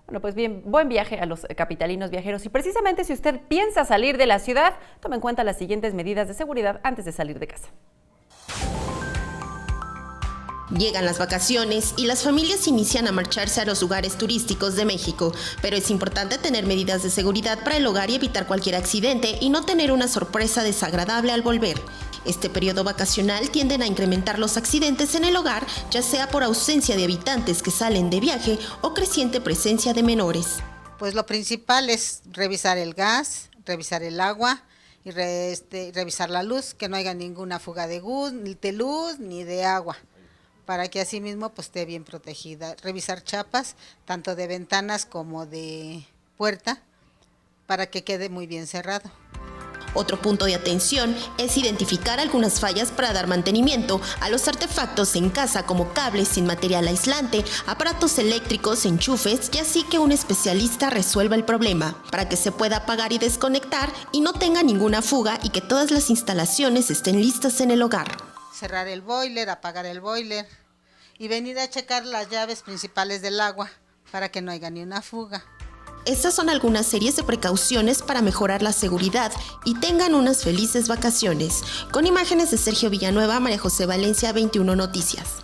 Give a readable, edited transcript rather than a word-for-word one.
Bueno, pues bien, buen viaje a los capitalinos viajeros. Y precisamente si usted piensa salir de la ciudad, tome en cuenta las siguientes medidas de seguridad antes de salir de casa. Llegan las vacaciones y las familias inician a marcharse a los lugares turísticos de México, pero es importante tener medidas de seguridad para el hogar y evitar cualquier accidente y no tener una sorpresa desagradable al volver. Este periodo vacacional tienden a incrementar los accidentes en el hogar, ya sea por ausencia de habitantes que salen de viaje o creciente presencia de menores. Pues lo principal es revisar el gas, revisar el agua y revisar la luz, que no haya ninguna fuga de luz ni de agua, para que así mismo pues esté bien protegida. Revisar chapas, tanto de ventanas como de puerta, para que quede muy bien cerrado. Otro punto de atención es identificar algunas fallas para dar mantenimiento a los artefactos en casa, como cables sin material aislante, aparatos eléctricos, enchufes, y así que un especialista resuelva el problema, para que se pueda apagar y desconectar y no tenga ninguna fuga y que todas las instalaciones estén listas en el hogar. Cerrar el boiler, apagar el boiler y venir a checar las llaves principales del agua para que no haya ni una fuga. Estas son algunas series de precauciones para mejorar la seguridad y tengan unas felices vacaciones. Con imágenes de Sergio Villanueva, María José Valencia, 21 Noticias.